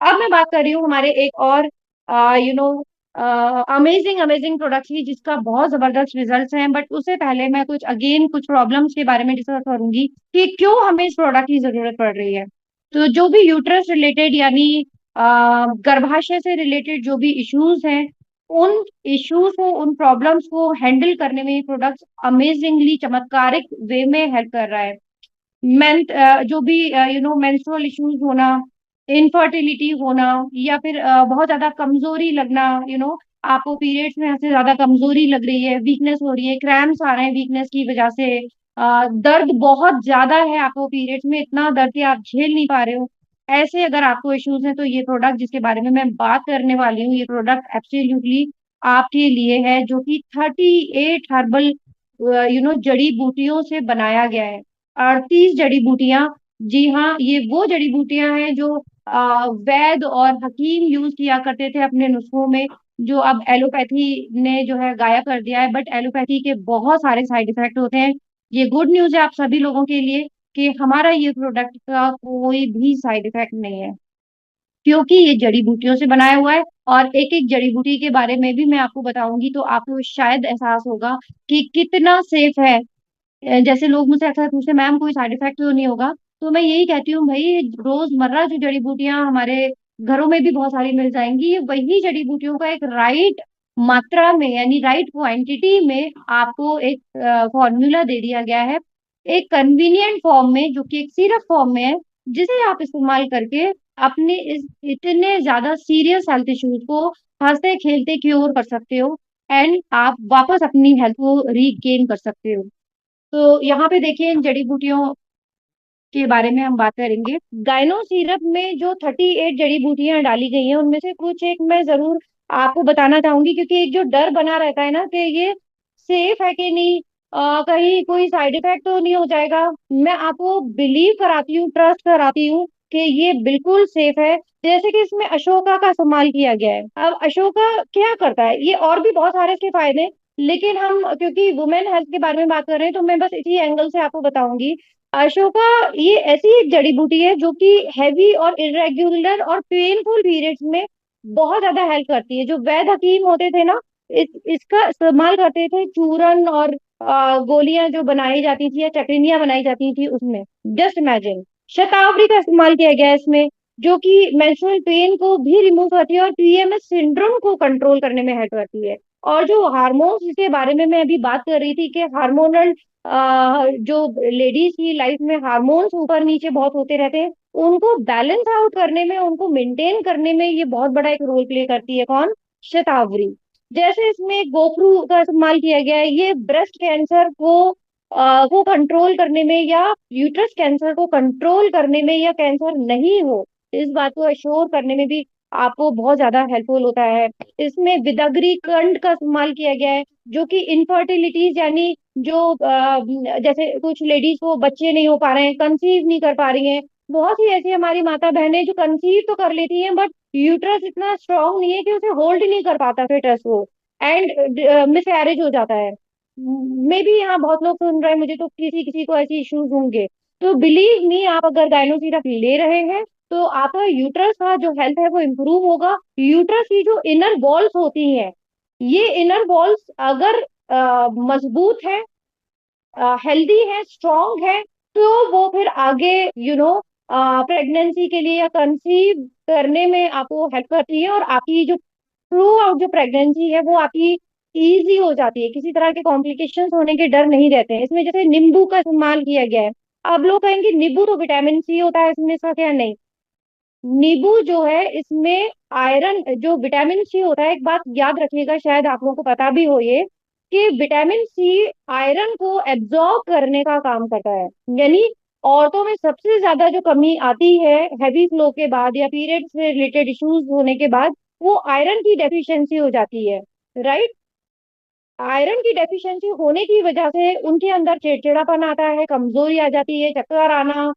अब मैं बात कर रही हूँ हमारे एक और you know amazing amazing product की जिसका बहुत जबरदस्त रिजल्ट्स हैं। बट उससे पहले मैं कुछ प्रॉब्लम्स के बारे में डिस्कस करूंगी कि क्यों हमें इस प्रोडक्ट की जरूरत पड़ रही है। तो जो भी यूट्रस रिलेटेड यानी गर्भाशय से रिलेटेड जो भी इश्यूज हैं, उन इश्यूज को, उन प्रॉब्लम्स को हैंडल करने में ये प्रोडक्ट अमेजिंगली चमत्कारिक वे में हेल्प कर रहा है। जो भी मेंस्ट्रुअल इश्यूज होना, इनफर्टिलिटी होना, या फिर बहुत ज्यादा कमजोरी लगना, आपको पीरियड्स में से ज्यादा कमजोरी लग रही है, वीकनेस हो रही है, क्रैम्स आ रहे हैं वीकनेस की वजह से, दर्द बहुत ज्यादा है आपको पीरियड्स में, इतना दर्द कि आप झेल नहीं पा रहे हो। ऐसे अगर आपको इश्यूज हैं तो ये प्रोडक्ट जिसके बारे में मैं बात करने वाली हूँ, ये प्रोडक्ट एब्सोल्युटली आपके लिए है, जो कि 38 हर्बल जड़ी बूटियों से बनाया गया है। 38 जड़ी बूटियां। जी हाँ, ये वो जड़ी बूटियां हैं जो वैद और हकीम यूज किया करते थे अपने नुस्खों में, जो अब एलोपैथी ने जो है गायब कर दिया है। बट एलोपैथी के बहुत सारे साइड इफेक्ट होते हैं। ये गुड न्यूज है आप सभी लोगों के लिए कि हमारा ये प्रोडक्ट का कोई भी साइड इफेक्ट नहीं है, क्योंकि ये जड़ी बूटियों से बनाया हुआ है। और एक एक जड़ी बूटी के बारे में भी मैं आपको बताऊंगी तो आपको शायद एहसास होगा कि कितना सेफ है। जैसे लोग मुझसे अक्सर पूछते हैं, मैम कोई साइड इफेक्ट तो नहीं होगा? तो मैं यही कहती हूँ, भाई रोजमर्रा जो जड़ी बूटियां हमारे घरों में भी बहुत सारी मिल जाएंगी, ये वही जड़ी बूटियों का एक राइट मात्रा में यानी राइट क्वांटिटी में आपको एक फॉर्मूला दे दिया गया है, एक कन्वीनियंट फॉर्म में, जो कि एक सिरप फॉर्म में है, जिसे आप इस्तेमाल करके अपने इस इतने ज्यादा सीरियस हेल्थ इश्यूज को हंसते खेलते क्योर कर सकते हो, एंड आप वापस अपनी हेल्थ को रीगेन कर सकते हो। तो यहाँ पे देखिए, इन जड़ी बूटियों के बारे में हम बात करेंगे। गाइनो सीरप में जो 38 जड़ी बूटियां डाली गई हैं, उनमें से कुछ एक मैं जरूर आपको बताना चाहूंगी, क्योंकि एक जो डर बना रहता है ना कि ये सेफ है कि नहीं, कहीं कोई साइड इफेक्ट तो नहीं हो जाएगा। मैं आपको बिलीव कराती हूँ, ट्रस्ट कराती हूँ कि ये बिल्कुल सेफ है। जैसे कि इसमें अशोका का इस्तेमाल किया गया है। अब अशोका क्या करता है, ये और भी बहुत सारे इसके फायदे हैं, लेकिन हम क्योंकि वुमेन हेल्थ के बारे में बात कर रहे हैं तो मैं बस इसी एंगल से आपको बताऊंगी। अशोका ये ऐसी एक जड़ी बूटी है जो कि हैवी और इरेग्युलर और पेनफुल पीरियड्स में बहुत ज्यादा हेल्प करती है। जो वैद्य हकीम होते थे ना, इसका इस्तेमाल करते थे चूरन और गोलियां जो बनाई जाती थी या चक्रियां बनाई जाती थी उसमें। जस्ट इमेजिन, शतावरी का इस्तेमाल किया गया है इसमें, जो कि मेंस्ट्रुअल पेन को भी रिमूव करती है और पीएमएस सिंड्रोम को कंट्रोल करने में हेल्प करती है। और जो हार्मोन्स के बारे में मैं अभी बात कर रही थी कि हार्मोनल जो लेडीज की लाइफ में हार्मोन्स ऊपर नीचे बहुत होते रहते हैं, उनको बैलेंस आउट करने में, उनको मेंटेन करने में ये बहुत बड़ा एक रोल प्ले करती है। कौन? शतावरी। जैसे इसमें गोखरू का इस्तेमाल किया गया है, ये ब्रेस्ट कैंसर को कंट्रोल करने में, या यूट्रस कैंसर को कंट्रोल करने में, या कैंसर नहीं हो इस बात को अश्योर करने में भी आपको बहुत ज्यादा हेल्पफुल होता है। इसमें विदग्री कंड का इस्तेमाल किया गया है, जो कि इनफर्टिलिटीज यानी जो जैसे कुछ लेडीज को बच्चे नहीं हो पा रहे हैं, कंसीव नहीं कर पा रही हैं। बहुत सी ऐसी हमारी माता बहनें जो कंसीव तो कर लेती हैं, बट यूट्रस इतना स्ट्रांग नहीं है कि उसे होल्ड नहीं कर पाता फेटस को, एंड मिसकैरेज हो जाता है। मे बी यहाँ बहुत लोग सुन रहे हैं मुझे, तो किसी किसी को ऐसे इश्यूज होंगे। तो बिलीव मी, आप अगर गायनो सिरप ले रहे हैं तो आपका यूट्रस का जो हेल्थ है वो इम्प्रूव होगा। यूट्रस की जो इनर वॉल्स होती हैं, ये इनर वॉल्स अगर मजबूत है, हेल्दी है, स्ट्रांग है, तो वो फिर आगे प्रेगनेंसी के लिए या कंसीव करने में आपको हेल्प करती है, और आपकी जो थ्रू आउट जो प्रेगनेंसी है वो आपकी इजी हो जाती है। किसी तरह के कॉम्प्लिकेशंस होने के डर नहीं रहते हैं। इसमें जैसे नींबू का इस्तेमाल किया गया है। अब लोग कहेंगे नींबू तो विटामिन सी होता है, इसमें इसका क्या? नहीं, नींबू जो है इसमें आयरन, जो विटामिन सी होता है, एक बात याद रखिएगा, शायद आप लोगों को पता भी हो ये, कि विटामिन सी आयरन को एब्जॉर्ब करने का काम करता है। यानी औरतों में सबसे ज्यादा जो कमी आती है हैवी फ्लो के बाद या पीरियड से रिलेटेड इश्यूज होने के बाद, वो आयरन की डेफिशिएंसी हो जाती है। राइट? आयरन की डेफिशिएंसी होने की वजह से उनके अंदर चिड़चिड़ापन आता है, कमजोरी आ जाती है, चक्कर आना,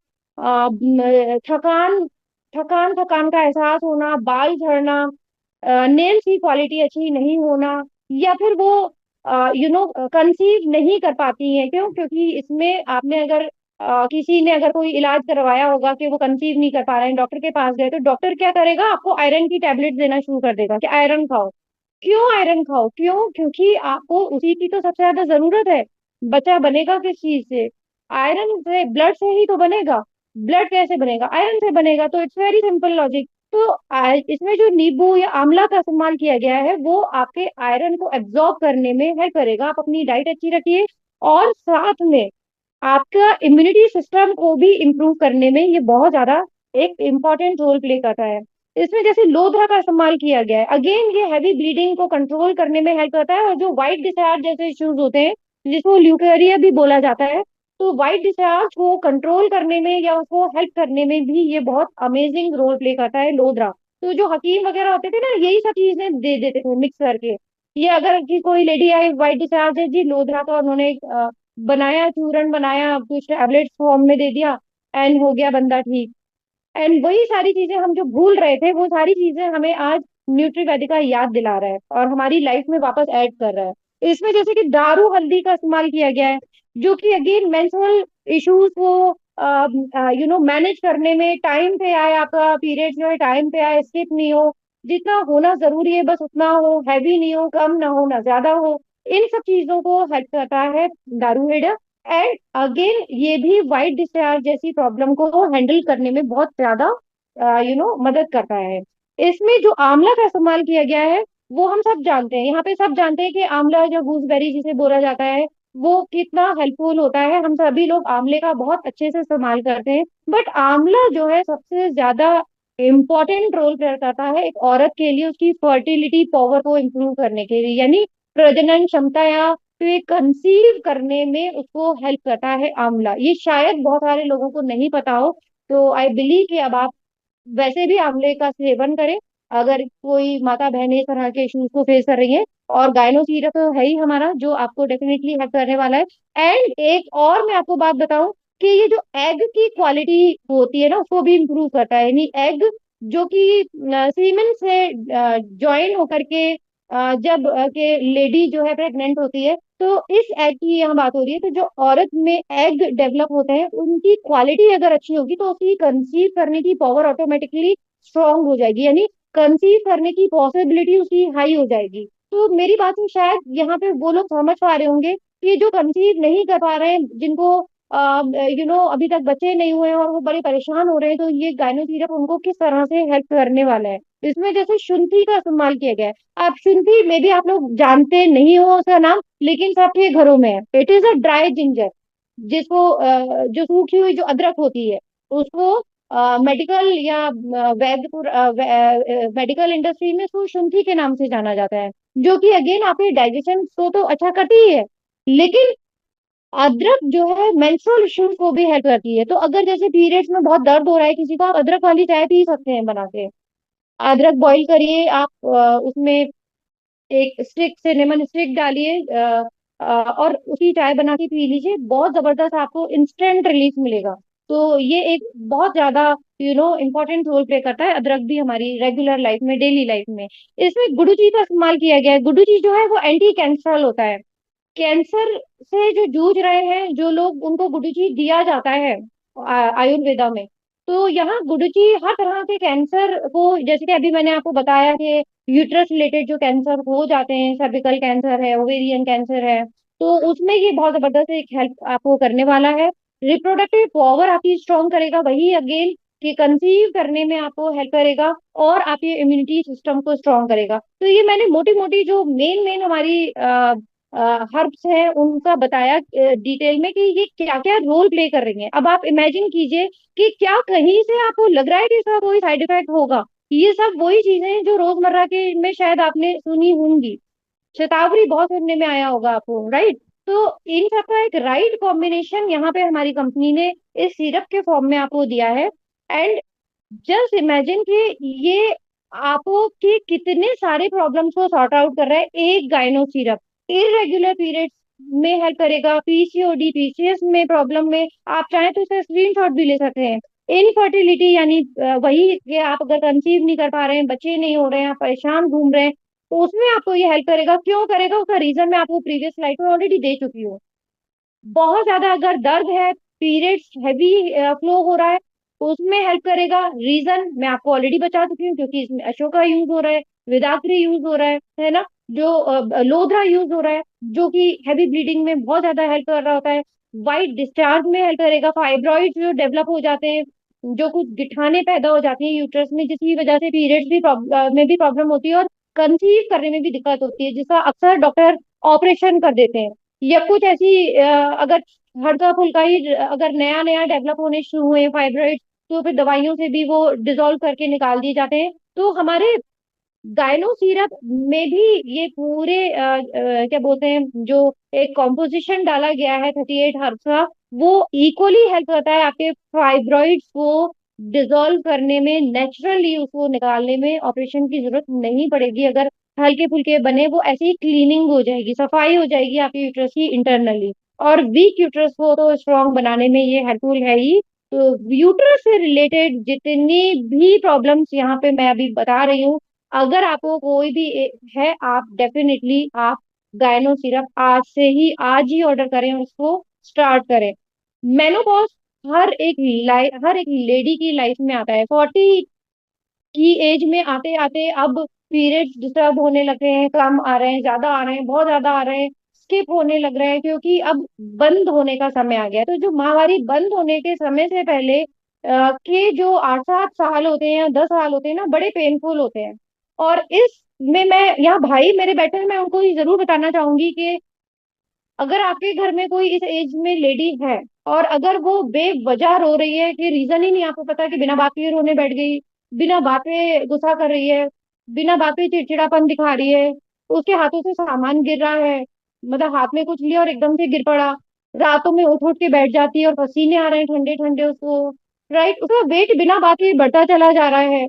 थकान थकान थकान का एहसास होना, बाल झड़ना, नेल्स की क्वालिटी अच्छी नहीं होना, या फिर वो कंसीव नहीं कर पाती हैं। क्यों? क्योंकि इसमें आपने अगर किसी ने अगर कोई इलाज करवाया होगा कि वो कंसीव नहीं कर पा रहे हैं, डॉक्टर के पास गए, तो डॉक्टर क्या करेगा, आपको आयरन की टैबलेट देना शुरू कर देगा कि आयरन खाओ। क्यों आयरन खाओ? क्यों? क्योंकि आपको उसी की तो सबसे ज्यादा जरूरत है। बच्चा बनेगा किस चीज से? आयरन से, ब्लड से ही तो बनेगा। ब्लड कैसे बनेगा? आयरन से बनेगा। तो इट्स वेरी सिंपल लॉजिक। तो इसमें जो नींबू या आंवला का इस्तेमाल किया गया है, वो आपके आयरन को एब्जॉर्ब करने में हेल्प करेगा। आप अपनी डाइट अच्छी रखिए, और साथ में आपका इम्यूनिटी सिस्टम को भी इम्प्रूव करने में ये बहुत ज्यादा एक इम्पोर्टेंट रोल प्ले करता है। इसमें जैसे लोधरा का इस्तेमाल किया गया है, अगेन ये हैवी ब्लीडिंग को कंट्रोल करने में हेल्प करता है। और जो व्हाइट डिस्चार्ज जैसे इश्यूज होते हैं, जिसको ल्यूकेरिया भी बोला जाता है, तो व्हाइट डिस्चार्ज को कंट्रोल करने में या उसको हेल्प करने में भी ये बहुत अमेजिंग रोल प्ले करता है लोधरा। तो जो हकीम वगैरह होते थे ना, यही सब चीजें दे देते थे मिक्स करके। ये अगर कि कोई लेडी आई व्हाइट डिस्चार्ज है जी, लोधरा का उन्होंने बनाया, चूरन बनाया, कुछ टैबलेट्स फॉर्म में दे दिया, एंड हो गया बंदा ठीक। एंड वही सारी चीजें हम जो भूल रहे थे, वो सारी चीजें हमें आज न्यूट्रीवेदिका याद दिला रहा है और हमारी लाइफ में वापस ऐड कर रहा है। इसमें जैसे कि दारू हल्दी का इस्तेमाल किया गया है, जो कि अगेन मेंस्ट्रुअल इश्यूज को मैनेज करने में, टाइम पे आए, आपका पीरियड जो है टाइम पे आए, स्किप नहीं हो, जितना होना जरूरी है बस उतना हो, हैवी नहीं हो, कम ना हो ना ज्यादा हो। इन सब चीजों को हेल्प करता है दारू हेडा। एंड अगेन ये भी व्हाइट डिस्चार्ज जैसी प्रॉब्लम को हैंडल करने में बहुत ज्यादा मदद करता है। इसमें जो आंवला का इस्तेमाल किया गया है, वो हम सब जानते हैं, यहाँ पे सब जानते हैं कि आंवला जो गूसबेरी जिसे बोला जाता है, वो कितना हेल्पफुल होता है। हम सभी लोग आंवले का बहुत अच्छे से इस्तेमाल करते हैं। बट आंवला जो है सबसे ज्यादा इम्पोर्टेंट रोल प्ले करता है एक औरत के लिए, उसकी फर्टिलिटी पावर को इम्प्रूव करने के लिए, यानी प्रजनन क्षमता या फिर कंसीव करने में उसको हेल्प करता है आंवला। ये शायद बहुत सारे लोगों को नहीं पता हो। तो आई बिलीव कि अब आप वैसे भी आंवले का सेवन करें, अगर कोई माता बहनें इस तरह के इश्यूज को फेस कर रही है। और गायनो सीरप तो है ही हमारा, जो आपको डेफिनेटली हेल्प करने वाला है। एंड एक और मैं आपको बात बताऊं कि ये जो एग की क्वालिटी होती है ना, उसको भी इम्प्रूव करता है। यानी एग जो कि सीमेन से ज्वाइन होकर के जब के लेडी जो है प्रेग्नेंट होती है, तो इस एग की यहाँ बात हो रही है। तो जो औरत में एग डेवलप होते हैं, उनकी क्वालिटी अगर अच्छी होगी, तो उसकी कंसीव करने की पावर ऑटोमेटिकली स्ट्रांग हो जाएगी, यानी कंसीव करने की पॉसिबिलिटी उसकी हाई हो जाएगी। तो मेरी बात में शायद यहाँ पे वो लोग समझ पा रहे होंगे कि जो कंसीव नहीं कर पा रहे हैं, जिनको अभी तक बच्चे नहीं हुए हैं और वो बड़े परेशान हो रहे हैं, तो ये गायनो सीरप उनको किस तरह से हेल्प करने वाला है। इसमें जैसे शुंठी का इस्तेमाल किया गया है। आप शुंठी में भी आप लोग जानते नहीं हो उसका नाम, लेकिन सबके घरों में है। It is a dry ginger, जिसको जो सूखी हुई जो अदरक होती है, उसको मेडिकल या मेडिकल इंडस्ट्री में उसको शुंठी के नाम से जाना जाता है। जो कि अगेन आपके डाइजेशन को तो अच्छा करती ही है, लेकिन अदरक जो है मेंस्ट्रुअल इश्यूज को भी हेल्प करती है। तो अगर जैसे पीरियड्स में बहुत दर्द हो रहा है किसी का, आप अदरक वाली चाय पी सकते हैं बना के। अदरक बॉईल करिए आप, उसमें एक स्टिक सिनेमन स्टिक डालिए, और उसकी चाय बना के पी लीजिए, बहुत जबरदस्त आपको इंस्टेंट रिलीफ मिलेगा। तो ये एक बहुत ज्यादा इम्पोर्टेंट रोल प्ले करता है अदरक भी हमारी रेगुलर लाइफ में, डेली लाइफ में। इसमें गुडुची का इस्तेमाल किया गया है। गुडुची जो है वो एंटी कैंसरल होता है। कैंसर से जो जूझ रहे हैं जो लोग, उनको गुडुची दिया जाता है आयुर्वेदा में। तो यहाँ गुडुची हर तरह के कैंसर को, जैसे कि अभी मैंने आपको बताया कि यूट्रस रिलेटेड जो कैंसर हो जाते हैं, सर्विकल कैंसर है, ओवेरियन कैंसर है, तो उसमें ये बहुत जबरदस्त एक हेल्प आपको करने वाला है। रिप्रोडक्टिव पावर आपकी स्ट्रॉन्ग करेगा, वही अगेन कि कंसीव करने में आपको हेल्प करेगा, और आपके इम्यूनिटी सिस्टम को स्ट्रॉन्ग करेगा। तो ये मैंने मोटी मोटी जो मेन मेन हमारी हर्ब्स हैं उनका बताया डिटेल में कि ये क्या क्या रोल प्ले कर रही हैं। अब आप इमेजिन कीजिए कि क्या कहीं से आपको लग रहा है कि इसका कोई साइड इफेक्ट होगा? ये सब वही चीजें हैं जो रोजमर्रा के में शायद आपने सुनी होंगी। शतावरी बहुत सुनने में आया होगा आपको, राइट? तो इन सब का एक राइट कॉम्बिनेशन यहाँ पे हमारी कंपनी ने इस सिरप के फॉर्म में आपको दिया है। एंड जस्ट इमेजिन कि ये आपको कि कितने सारे प्रॉब्लम्स को सॉर्ट आउट कर रहा है एक गाइनो सिरप। इरेगुलर पीरियड्स में हेल्प करेगा, पीसीओडी पीसीएस में प्रॉब्लम में आप चाहें तो इसका स्क्रीनशॉट भी ले सकते हैं। इनफर्टिलिटी यानी वही कि आप अगर कंसीव नहीं कर पा रहे हैं, बच्चे नहीं हो रहे हैं, आप परेशान घूम रहे हैं, तो उसमें आपको ये हेल्प करेगा। क्यों करेगा? उसका रीजन मैं आपको प्रीवियस स्लाइड में ऑलरेडी दे चुकी हूँ। बहुत ज्यादा अगर दर्द है, पीरियड्स हैवी फ्लो हो रहा है, तो उसमें हेल्प करेगा। रीजन मैं आपको ऑलरेडी बता चुकी हूँ, क्योंकि इसमें अशोका यूज हो रहा है, विदात्री यूज हो रहा है ना, जो लोधरा यूज हो रहा है, जो कि हैवी ब्लीडिंग में बहुत ज्यादा हेल्प कर रहा होता है। वाइट डिस्चार्ज में हेल्प करेगा। फाइब्रॉइड जो डेवलप हो जाते हैं, जो कुछ गिठाने पैदा हो जाती हैं यूट्रस में, जिसकी वजह से पीरियड्स भी में भी प्रॉब्लम होती है, और कंसीव करने में भी दिक्कत होती है, जिसका अक्सर डॉक्टर ऑपरेशन कर देते हैं। या कुछ ऐसी अगर हल्का फुल्का ही अगर नया नया डेवलप होने शुरू हुए फाइब्रॉइड, तो फिर दवाइयों से भी वो डिसॉल्व करके निकाल दिए जाते हैं। तो हमारे गायनो सीरप में भी ये पूरे क्या बोलते हैं, जो एक कॉम्पोजिशन डाला गया है 38 हर्ब्स का, वो इक्वली हेल्प करता है आपके फाइब्रॉइड्स को डिसॉल्व करने में, नेचुरली उसको निकालने में। ऑपरेशन की जरूरत नहीं पड़ेगी। अगर हल्के फुल्के बने, वो ऐसे ही क्लीनिंग हो जाएगी, सफाई हो जाएगी आपके यूट्रस की इंटरनली। और वीक यूट्रस को तो स्ट्रांग बनाने में ये हेल्पफुल है ही। तो यूट्रस से रिलेटेड जितनी भी प्रॉब्लम्स यहाँ पे मैं अभी बता रही हूँ, अगर आपको कोई भी है, आप डेफिनेटली आप गायनो सिरप आज से ही, आज ही ऑर्डर करें और उसको स्टार्ट करें। मेनोपॉज हर एक लेडी की लाइफ में आता है। 40 की एज में आते आते अब पीरियड्स डिस्टर्ब होने लग रहे हैं, कम आ रहे हैं, ज्यादा आ रहे हैं, बहुत ज्यादा आ रहे हैं, स्किप होने लग रहे हैं, क्योंकि अब बंद होने का समय आ गया है। तो जो माहवारी बंद होने के समय से पहले के जो 8-7 साल होते हैं या 10 साल होते हैं ना, बड़े पेनफुल होते हैं। और इस में मैं, यहाँ भाई मेरे बैठे हैं, मैं उनको ये जरूर बताना चाहूंगी कि अगर आपके घर में कोई इस एज में लेडी है, और अगर वो बेवजह रो रही है, कि रीजन ही नहीं आपको पता, कि बिना बात के रोने बैठ गई, बिना बात पे गुस्सा कर रही है, बिना बात पे चिड़चिड़ापन दिखा रही है, उसके हाथों से सामान गिर रहा है, मतलब हाथ में कुछ लिया और एकदम से गिर पड़ा, रातों में उठ उठ के बैठ जाती है और पसीने आ रहे हैं ठंडे ठंडे उसको, राइट, उसका वेट बिना बात के बढ़ता चला जा रहा है,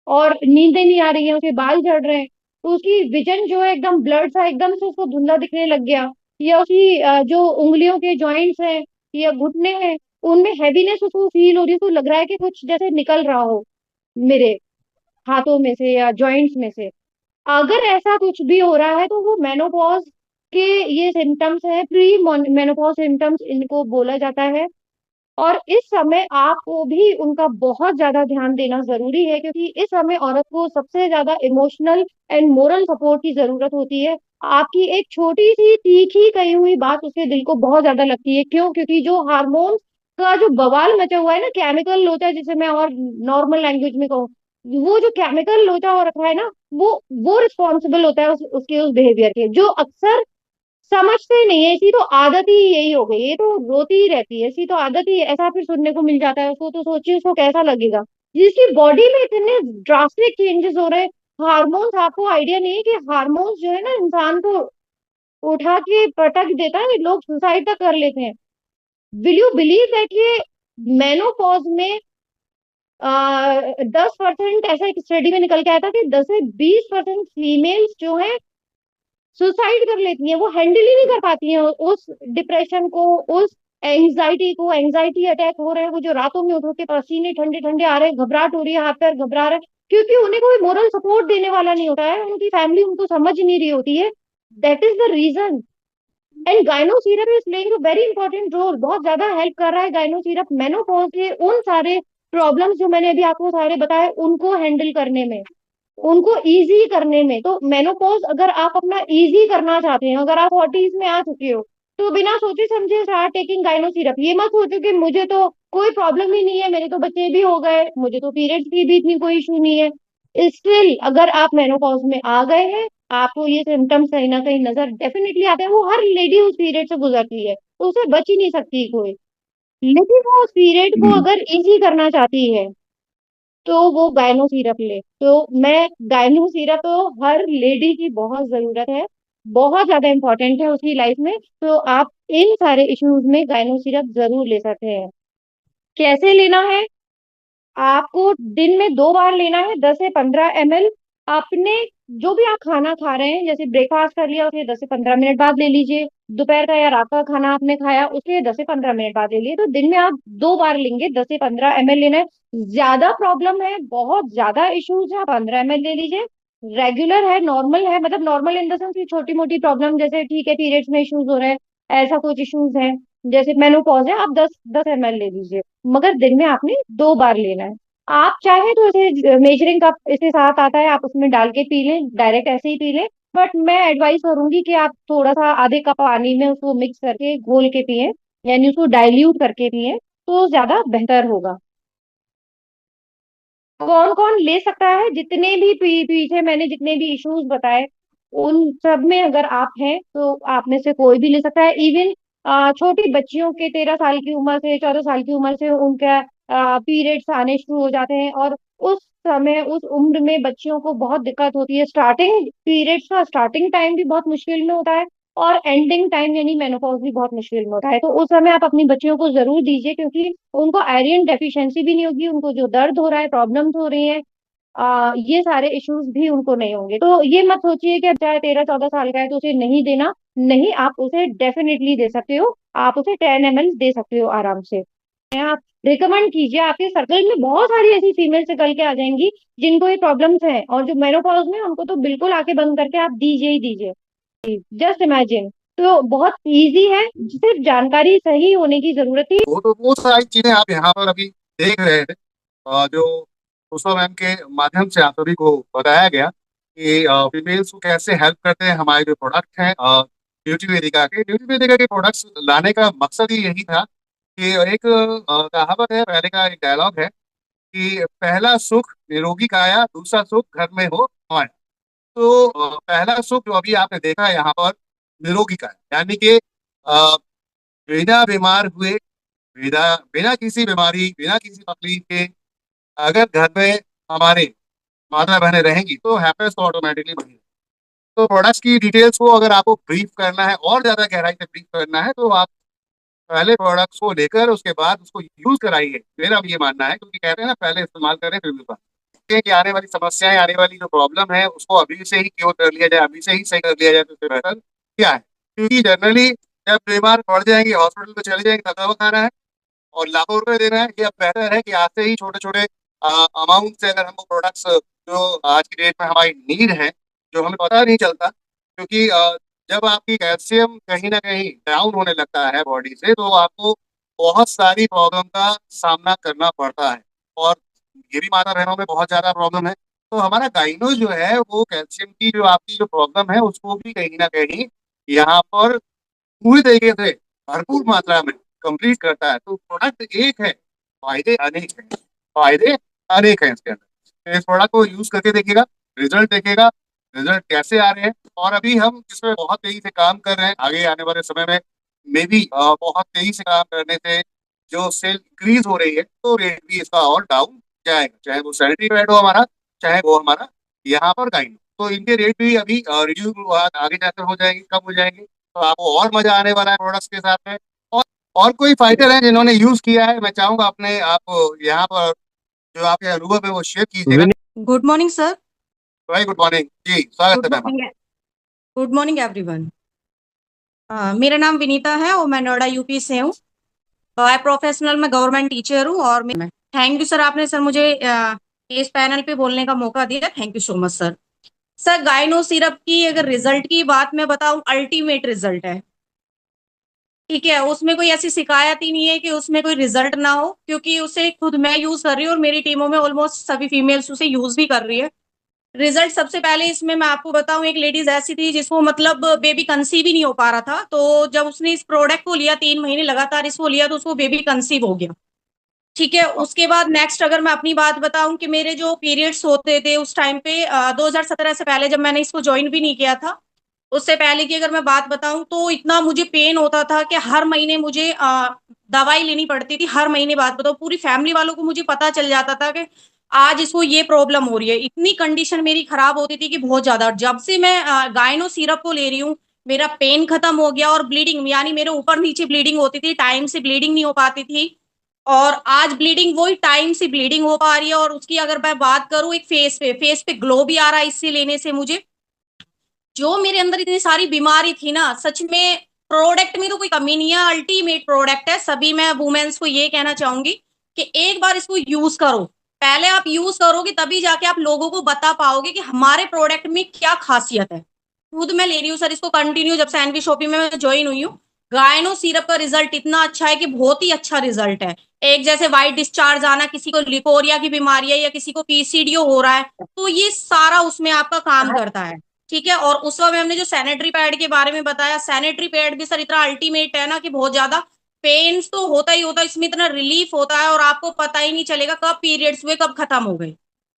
और नींदें नहीं आ रही है, उसके बाल झड़ रहे हैं, तो उसकी विजन जो है एकदम ब्लड सा, एकदम से उसको धुंधला दिखने लग गया। या उसकी जो उंगलियों के जॉइंट्स हैं या घुटने हैं, उनमें हैवीनेस उसको फील हो रही है, उसको लग रहा है कि कुछ जैसे निकल रहा हो मेरे हाथों में से या जॉइंट्स में से। अगर ऐसा कुछ भी हो रहा है, तो वो मेनोपॉज के ये सिम्टम्स है, प्री मेनोपॉज सिम्टम्स इनको बोला जाता है। और इस समय आपको भी उनका बहुत ज्यादा ध्यान देना जरूरी है, क्योंकि इस समय औरत को सबसे ज्यादा इमोशनल एंड मोरल सपोर्ट की जरूरत होती है। आपकी एक छोटी सी तीखी कही हुई बात उसके दिल को बहुत ज्यादा लगती है। क्यों? क्योंकि जो हार्मोन्स का जो बवाल मचा हुआ है ना, केमिकल लोचा जिसे मैं और नॉर्मल लैंग्वेज में कहूँ, वो जो केमिकल लोचा हो रखा है ना, वो रिस्पॉन्सिबल होता है उसके उस बिहेवियर के, जो अक्सर समझते ही नहीं है। इसकी तो आदत ही यही हो गई है, ये तो रोती ही रहती है, इसकी तो आदत ही ऐसा फिर सुनने को मिल जाता है उसको, तो सोचिए उसको कैसा लगेगा। जिसकी बॉडी में इतने ड्रास्टिक चेंजेस हो रहे हैं, हार्मोन्स, आपको आइडिया नहीं है कि हार्मोन्स जो है ना, इंसान को उठा के पटक देता है, लोग सुसाइड तक कर लेते हैं। विल यू बिलीव दैट ये मेनोपॉज में 10%, ऐसा एक स्टडी में निकल के आया था कि 10 से 20% फीमेल्स जो है सुसाइड कर लेती हैं। वो हैंडल ही नहीं कर पाती हैं उस डिप्रेशन को, उस एंजाइटी को। एंजाइटी अटैक हो रहे हैं, वो जो रातों में उठ उठ के पसीने ठंडे ठंडे आ रहे हैं, घबराहट हो रही है, हाथ पैर घबरा रहे हैं, क्योंकि उन्हें कोई मोरल सपोर्ट देने वाला नहीं होता है, उनकी फैमिली उनको समझ नहीं रही होती है। That is the reason. And gyno syrup is playing a very important role, बहुत ज्यादा हेल्प कर रहा है गाइनो सीरप मेनोपॉज के उन सारे प्रॉब्लम्स जो मैंने अभी आपको सारे बताए, उनको हैंडल करने में, उनको इजी करने में। तो मेनोपॉज अगर आप अपना इजी करना चाहते हैं, अगर आप 40s में आ चुके हो, तो बिना सोचे समझे स्टार्ट टेकिंग गाइनो सिरप। ये मत सोचो कि मुझे तो कोई प्रॉब्लम ही नहीं है, मेरे तो बच्चे भी हो गए, मुझे तो पीरियड्स की भी इतनी कोई इशू नहीं है। स्टिल अगर आप मेनोपॉज में आ गए हैं, आपको ये सिम्टम्स कहीं ना कहीं नजर डेफिनेटली आते हैं। वो हर लेडी उस पीरियड से गुजरती है, तो उसे बच ही नहीं सकती कोई। लेकिन वो उस पीरियड को हम्म। अगर इजी करना चाहती है, तो वो गायनो सीरप ले। तो मैं गायनो सीरप तो हर लेडी की बहुत जरूरत है, बहुत ज्यादा इंपॉर्टेंट है उसकी लाइफ में। तो आप इन सारे इश्यूज में गायनो सीरप जरूर ले सकते हैं। कैसे लेना है? आपको दिन में 2 बार लेना है, 10 से 15 ml। आपने जो भी आप खाना खा रहे हैं, जैसे ब्रेकफास्ट कर लिया, उसके 10 से 15 मिनट बाद ले लीजिए। दोपहर का या रात का खाना आपने खाया, उसके 10 से 15 मिनट बाद ले लिए। तो दिन में आप 2 बार लेंगे, 10 से 15 ml लेना है। ज्यादा प्रॉब्लम है, बहुत ज्यादा इश्यूज है, 15 ml ले लीजिए। रेगुलर है, नॉर्मल है, मतलब नॉर्मल इन द सेंस छोटी मोटी प्रॉब्लम, जैसे ठीक है पीरियड्स में इश्यूज हो रहे हैं, ऐसा कुछ इश्यूज है, जैसे मेनोपॉज है, आप 10 10 ml ले लीजिए, मगर दिन में आपने 2 बार लेना है। आप चाहे तो इसे मेजरिंग कप इसके साथ आता है, आप उसमें डाल के पी लें, डायरेक्ट ऐसे ही पी लें। बट मैं एडवाइस करूंगी कि आप थोड़ा सा आधे कप पानी में उसको मिक्स करके घोल के पिए, यानी उसको डाइल्यूट करके पिए, तो ज्यादा बेहतर होगा। कौन कौन ले सकता है? जितने भी पीछे मैंने जितने भी इश्यूज बताए, उन सब में अगर आप हैं तो आप में से कोई भी ले सकता है। इवन छोटी बच्चियों के 13 साल की उम्र से, 14 साल की उम्र से उनका पीरियड्स आने शुरू हो जाते हैं, और उस समय उस उम्र में बच्चियों को बहुत दिक्कत होती है। स्टार्टिंग पीरियड्स का स्टार्टिंग टाइम भी बहुत मुश्किल में होता है, और एंडिंग टाइम यानी मेनोपॉज भी बहुत मुश्किल में होता है। तो उस समय आप अपनी बच्चियों को जरूर दीजिए, क्योंकि उनको आयरन डेफिशिएंसी भी नहीं होगी, उनको जो दर्द हो रहा है, प्रॉब्लम्स हो रही हैं, ये सारे इश्यूज भी उनको नहीं होंगे। तो ये मत सोचिए कि अब चाहे 13 14 साल का है तो उसे नहीं देना। नहीं, आप उसे डेफिनेटली दे सकते हो। आप उसे 10 ml दे सकते हो आराम से। आप रिकमेंड कीजिए, आपके सर्कल में बहुत सारी ऐसी फीमेल्स निकल के आ जाएंगी जिनको ये प्रॉब्लम्स हैं, और जो मेनोपॉज में हैं, उनको तो बिल्कुल आंखें बंद करके आप दीजिए ही दीजिए। Just imagine. तो बहुत इजी है, सिर्फ जानकारी सही होने की जरूरत है। वो सारी चीजें आप यहाँ पर अभी देख रहे थे, जो पुष्पा मैम के माध्यम से आप सभी को बताया गया कि फीमेल्स को कैसे हेल्प करते हैं हमारे जो प्रोडक्ट हैं ब्यूटी वेदिका के। ब्यूटी वेदिका के प्रोडक्ट्स लाने का मकसद ही यही था कि एक कहावत है, पहले का एक डायलॉग है कि पहला सुख निरोगी काया, दूसरा सुख घर में हो माया। तो पहला सुख जो अभी आपने देखा है यहाँ पर, निरोगी काया, यानी कि बिना बीमार हुए, बिना बिना किसी बीमारी, बिना किसी तकलीफ के अगर घर में हमारे माता बहनें रहेंगी तो हैप्पीनेस तो ऑटोमेटिकली बनी। तो प्रोडक्ट्स की डिटेल्स को अगर आपको ब्रीफ करना है और ज्यादा गहराई से ब्रीफ करना है, तो आप पहले प्रोडक्ट्स को लेकर उसके बाद उसको यूज कराइए। मेरा भी ये मानना है, क्योंकि कहते हैं ना, पहले इस्तेमाल करें फिर विश्वास। कि आने वाली समस्याएं, आने वाली जो प्रॉब्लम है, उसको अभी से ही क्योर कर लिया जाए, अभी से ही सही कर लिया जाए, तो उससे बेहतर क्या है। क्योंकि जनरली जब बीमार पड़ जाएंगे, हॉस्पिटल में चले जाएंगे, दवा खाना है और लाखों रुपए देना है, ये अब बेहतर है कि आज से ही छोटे छोटे अमाउंट से अगर हमको प्रोडक्ट्स जो आज की डेट में हमारी नीड है, जो हमें पता नहीं चलता, क्योंकि जब आपकी कैल्शियम कहीं ना कहीं डाउन होने लगता है बॉडी से, तो आपको बहुत सारी प्रॉब्लम का सामना करना पड़ता है। और ये भी माता बहनों में बहुत ज्यादा प्रॉब्लम है। तो हमारा गाइनो जो है, वो कैल्शियम की जो आपकी जो प्रॉब्लम है उसको भी कहीं ना कहीं यहाँ पर पूरी तरीके से भरपूर मात्रा में कंप्लीट करता है। तो प्रोडक्ट एक है, फायदे अनेक हैं। फायदे अनेक हैं इसके अंदर। तो इस प्रोडक्ट को यूज करके देखिएगा, रिजल्ट देखेगा, रिजल्ट कैसे आ रहे हैं। और अभी हम जिसमें बहुत तेजी से काम कर रहे हैं, आगे आने वाले समय में मे भी बहुत तेजी से काम करने से जो सेल इंक्रीज हो रही है, तो रेट भी इसका और डाउन जाएगा, चाहे वो सैनिटरी पैड हो हमारा, चाहे वो हमारा यहाँ पर गाइड। तो इनके रेट भी अभी रिव्यू आगे जाकर हो जाएंगे, कब हो जाएंगे, तो आपको और मजा आने वाला है प्रोडक्ट्स के साथ में। और कोई फाइटर है जिन्होंने यूज किया है, मैं चाहूंगा अपने आप यहाँ पर जो आपके अनुभव है वो शेयर कीजिएगा। Good morning sir. Very good morning जी, स्वागत गुड है ma'am. Morning. Good morning everyone. मेरा नाम विनीता है और मैं नोएडा यूपी से हूँ। आई प्रोफेशनल मैं गवर्नमेंट टीचर हूँ। और मैं थैंक यू सर, आपने सर मुझे इस पैनल पे बोलने का मौका दिया। Thank you so much sir. Sir gyno syrup की अगर रिजल्ट की बात मैं बताऊं, अल्टीमेट रिजल्ट है। ठीक है, उसमें कोई ऐसी शिकायत ही नहीं है कि उसमें कोई रिजल्ट ना हो, क्योंकि उसे खुद मैं यूज कर रही हूँ और मेरी टीमों में ऑलमोस्ट सभी फीमेल्स उसे यूज भी कर रही है। रिजल्ट सबसे पहले इसमें मैं आपको बताऊं, एक लेडीज ऐसी थी जिसको मतलब बेबी कंसीव ही नहीं हो पा रहा था, तो जब उसने इस प्रोडक्ट को लिया, 3 महीने लगातार इसको लिया, तो उसको बेबी कंसीव हो गया। ठीक है, उसके बाद नेक्स्ट अगर मैं अपनी बात बताऊं कि मेरे जो पीरियड्स होते थे उस टाइम पे 2017 से पहले, जब मैंने इसको ज्वाइन भी नहीं किया था, उससे पहले की अगर मैं बात बताऊं, तो इतना मुझे पेन होता था कि हर महीने मुझे दवाई लेनी पड़ती थी। हर महीने बात बताओ, पूरी फैमिली वालों को मुझे पता चल जाता था कि आज इसको ये प्रॉब्लम हो रही है। इतनी कंडीशन मेरी खराब होती थी कि बहुत ज्यादा। जब से मैं गायनो सिरप को ले रही हूँ, मेरा पेन खत्म हो गया, और ब्लीडिंग यानी मेरे ऊपर नीचे ब्लीडिंग होती थी, टाइम से ब्लीडिंग नहीं हो पाती थी। और आज ब्लीडिंग वही टाइम से ब्लीडिंग हो पा रही है। और उसकी अगर मैं बात करूं, एक फेस पे ग्लो भी आ रहा है इससे लेने से मुझे। जो मेरे अंदर इतनी सारी बीमारी थी ना, सच में प्रोडक्ट में तो कोई कमी नहीं है, अल्टीमेट प्रोडक्ट है। सभी मैं वुमेन्स को ये कहना चाहूंगी कि एक बार इसको यूज करो। पहले आप यूज करोगे तभी जाके आप लोगों को बता पाओगे कि हमारे प्रोडक्ट में क्या खासियत है। खुद मैं ले रही हूँ सर इसको कंटिन्यू, जब से एनवी शॉपिंग में मैं ज्वाइन हुई हूँ। गायनो सिरप का रिजल्ट इतना अच्छा है कि बहुत ही अच्छा रिजल्ट है। एक जैसे वाइट डिस्चार्ज आना, किसी को लिकोरिया की बीमारी है या किसी को पीसीडीओ हो रहा है, तो ये सारा उसमें आपका काम करता है। ठीक है। और उस वक्त हमने जो सैनिटरी पैड के बारे में बताया, सैनिटरी पैड भी सर इतना अल्टीमेट है ना कि बहुत ज्यादा पेन्स तो होता ही होता है, इसमें इतना रिलीफ होता है और आपको पता ही नहीं चलेगा कब पीरियड्स हुए कब खत्म हो गए।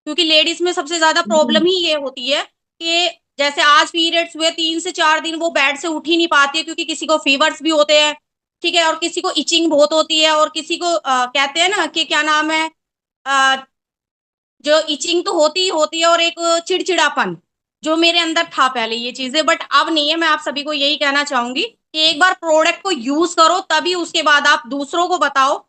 क्योंकि लेडीज में सबसे ज्यादा प्रॉब्लम ही ये होती है कि जैसे आज पीरियड्स हुए 3 से 4 दिन वो बेड से उठ ही नहीं पाती है, क्योंकि किसी को फीवर्स भी होते हैं, ठीक है, और किसी को इचिंग बहुत होती है, और किसी को कहते हैं ना कि क्या नाम है, अ, जो इचिंग तो होती ही होती है, और एक चिड़चिड़ापन जो मेरे अंदर था पहले ये चीजें, बट अब नहीं है। मैं आप सभी को यही कहना चाहूंगी कि एक बार प्रोडक्ट को यूज करो, तभी उसके बाद आप दूसरों को बताओ